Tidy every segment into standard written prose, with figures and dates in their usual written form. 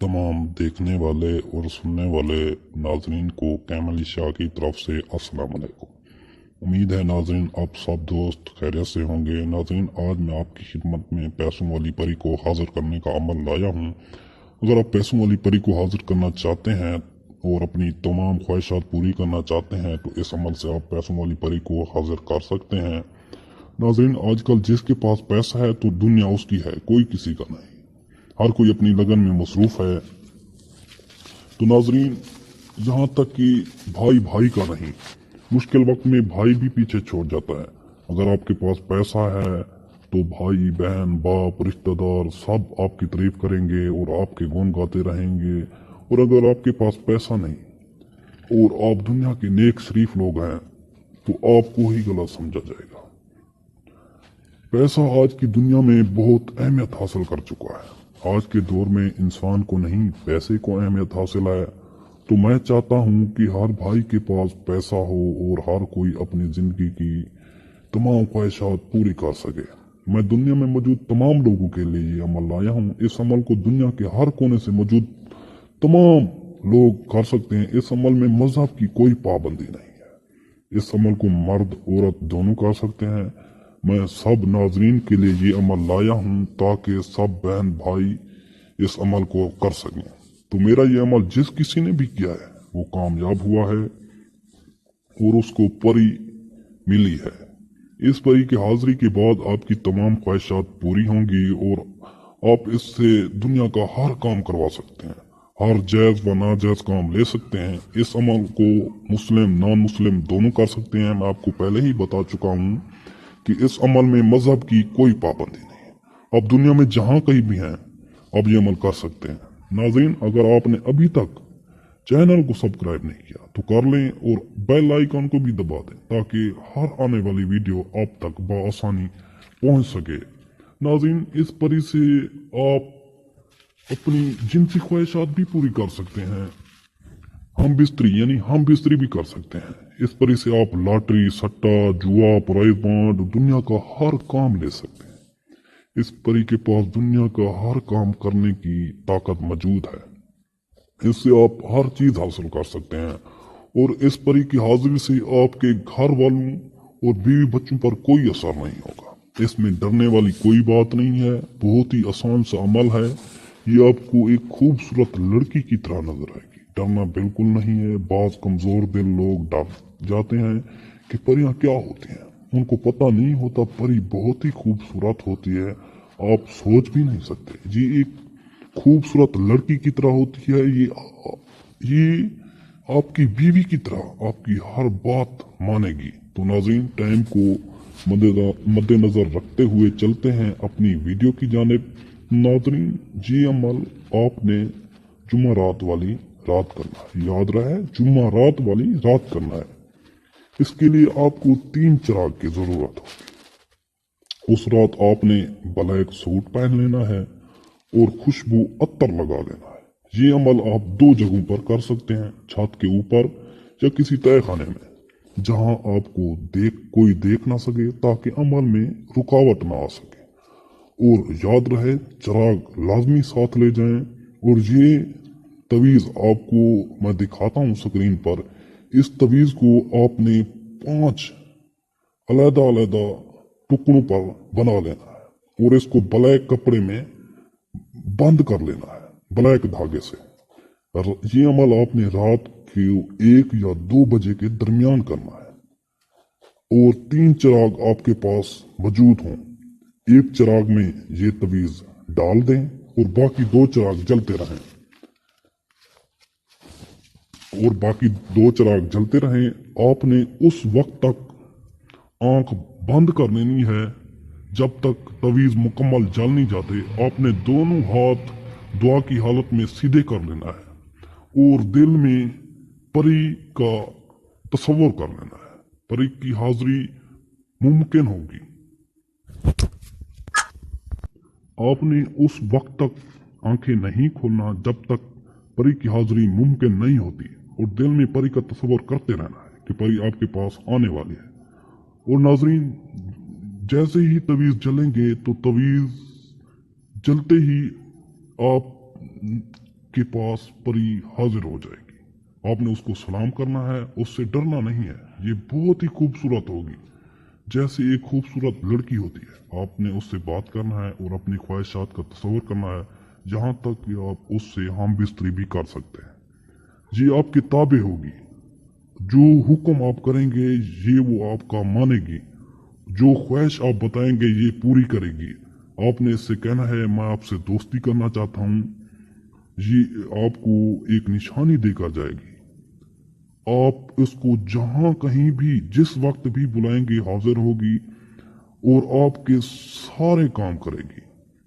तमाम देखने वाले और सुनने वाले नाजरीन को कैमल शाह की तरफ से अस्सलाम वालेकुम। उम्मीद है नाजरीन आप सब दोस्त खैरियत से होंगे। नाजरीन आज मैं आपकी खिदमत में पैसों वाली परी को हाजिर करने का अमल लाया हूँ। अगर आप पैसों वाली परी को हाजिर करना चाहते हैं और अपनी तमाम ख्वाहिशात पूरी करना चाहते हैं तो इस अमल से आप पैसों वाली परी को हाजिर कर सकते हैं। नाजरीन आजकल जिसके पास पैसा है तो दुनिया उसकी है, कोई किसी का नहीं। हर कोई अपनी लगन में मसरूफ है। तो नाजरीन यहाँ तक कि भाई भाई का नहीं, मुश्किल वक्त में भाई भी पीछे छोड़ जाता है। अगर आपके पास पैसा है तो भाई बहन बाप रिश्तेदार सब आपकी तारीफ करेंगे और आपके गुण गाते रहेंगे। और अगर आपके पास पैसा नहीं और आप दुनिया के नेक शरीफ लोग हैं तो आपको ही गलत समझा जाएगा। पैसा आज की दुनिया में बहुत अहमियत हासिल कर चुका है। आज के दौर में इंसान को नहीं पैसे को अहमियत हासिल है। तो मैं चाहता हूँ कि हर भाई के पास पैसा हो और हर कोई अपनी जिंदगी की तमाम ख्वाहिशात पूरी कर सके। मैं दुनिया में मौजूद तमाम लोगों के लिए ये अमल लाया हूँ। इस अमल को दुनिया के हर कोने से मौजूद तमाम लोग कर सकते हैं। इस अमल में मजहब की कोई पाबंदी नहीं है। इस अमल को मर्द औरत दोनों कर सकते हैं। मैं सब नाजरीन के लिए ये अमल लाया हूँ ताकि सब बहन भाई इस अमल को कर सकें। तो मेरा ये अमल जिस किसी ने भी किया है वो कामयाब हुआ है और उसको परी मिली है। इस परी की हाजिरी के बाद आपकी तमाम ख्वाहिशात पूरी होंगी और आप इससे दुनिया का हर काम करवा सकते हैं। हर जायज व नाजायज काम ले सकते हैं। इस अमल को मुस्लिम नॉन मुस्लिम दोनों कर सकते हैं। मैं आपको पहले ही बता चुका हूँ कि इस अमल में मजहब की कोई पाबंदी नहीं है। आप दुनिया में जहां कहीं भी हैं आप ये अमल कर सकते हैं। नाज़रीन अगर आपने अभी तक चैनल को सब्सक्राइब नहीं किया तो कर लें और बेल आइकन को भी दबा दें ताकि हर आने वाली वीडियो आप तक बआसानी पहुंच सके। नाज़रीन इस परी से आप अपनी जिनसी ख्वाहिशात भी पूरी कर सकते हैं। हम बिस्तरी भी कर सकते हैं। इस परी से आप लॉटरी सट्टा जुआ प्राइज बॉन्ड दुनिया का हर काम ले सकते हैं। इस परी के पास दुनिया का हर काम करने की ताकत मौजूद है। इससे आप हर चीज हासिल कर सकते हैं और इस परी की हाजिरी से आपके घर वालों और बीवी बच्चों पर कोई असर नहीं होगा। इसमें डरने वाली कोई बात नहीं है। बहुत ही आसान सा अमल है। ये आपको एक खूबसूरत लड़की की तरह नजर आएगी। डरना बिल्कुल नहीं है। बाज कमजोर दिल लोग डर जाते हैं कि परियां क्या होती हैं। उनको पता नहीं होता परी बहुत ही खूबसूरत होती है। आप सोच भी नहीं सकते। ये एक खूबसूरत लड़की की तरह होती है। ये आपकी बीवी की तरह आपकी हर बात मानेगी। तो नाज़रीन टाइम को मद्देनजर रखते हुए चलते हैं अपनी वीडियो की जानिब। नाज़रीन ये अमल आपने जुमेरात वाली रात करना है। याद रहे जुम्मा रात वाली रात करना है। इसके लिए आपको 3 चिराग की जरूरत होगी। उस रात आपने ब्लैक सूट पहन लेना है और खुशबू अत्तर लगा लेना है। ये अमल आप 2 जगहों पर कर सकते हैं, छत के ऊपर या किसी तय खाने में जहां आपको कोई देख ना सके ताकि अमल में रुकावट ना आ सके। और याद रहे चिराग लाजमी साथ ले जाएं। और ये तवीज आपको मैं दिखाता हूं स्क्रीन पर। इस तवीज को आपने 5 अलग-अलग टुकड़ों पर बना लेना है और इसको ब्लैक कपड़े में बंद कर लेना है ब्लैक धागे से। और ये अमल आपने रात के 1 या 2 बजे के दरमियान करना है और 3 चिराग आपके पास मौजूद हों। एक चिराग में ये तवीज डाल दें और बाकी 2 चिराग जलते रहें और बाकी 2 चिराग जलते रहें। आपने उस वक्त तक आंख बंद कर लेनी है जब तक तवीज मुकम्मल जल नहीं जाते। आपने दोनों हाथ दुआ की हालत में सीधे कर लेना है और दिल में परी का तस्वर कर लेना है। परी की हाजिरी मुमकिन होगी। आपने उस वक्त तक आंखें नहीं खोलना जब तक परी की हाजिरी मुमकिन नहीं होती और दिल में परी का तस्वर करते रहना है कि परी आपके पास आने वाली है। और नाजरीन जैसे ही तवीज जलेंगे तो तवीज जलते ही आप के पास परी हाजिर हो जाएगी। आपने उसको सलाम करना है, उससे डरना नहीं है। ये बहुत ही खूबसूरत होगी, जैसे एक खूबसूरत लड़की होती है। आपने उससे बात करना है और अपनी ख्वाहिशात का तस्वर करना है, यहाँ तक कि आप उससे हम बिस्तरी भी कर सकते हैं। ये आपकी ताबे होगी, जो हुक्म आप करेंगे ये वो आपका मानेगी, जो ख्वाहिश आप बताएंगे ये पूरी करेगी। आपने इससे कहना है मैं आपसे दोस्ती करना चाहता हूँ, ये आपको एक निशानी देकर जाएगी। आप इसको जहां कहीं भी जिस वक्त भी बुलाएंगे हाजिर होगी और आपके सारे काम करेगी।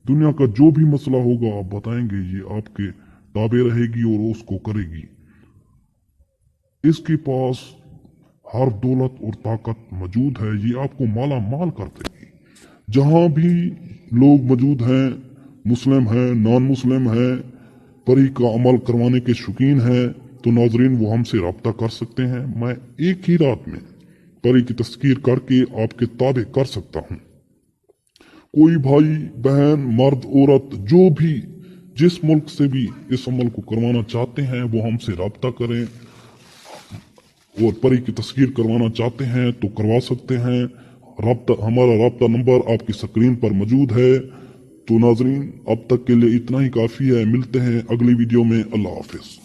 दुनिया का जो भी मसला होगा आप बताएंगे, ये आपके ताबे रहेगी और उसको करेगी। इसके पास हर दौलत और ताकत मौजूद है, ये आपको माला माल कर देगी। जहां भी लोग मौजूद हैं, मुस्लिम हैं, नॉन मुस्लिम हैं, परी का अमल करवाने के शौकीन हैं, तो नाजरीन वो हमसे रब्ता कर सकते हैं। मैं एक ही रात में परी की तस्कीर करके आपके ताबे कर सकता हूँ। कोई भाई बहन मर्द औरत जो भी जिस मुल्क से भी इस अमल को करवाना चाहते हैं वो हमसे रब्ता करें, और परी की तस्कीर करवाना चाहते हैं तो करवा सकते हैं। हमारा रब्ता नंबर आपकी स्क्रीन पर मौजूद है। तो नाजरीन अब तक के लिए इतना ही काफ़ी है। मिलते हैं अगली वीडियो में। अल्लाह हाफिज।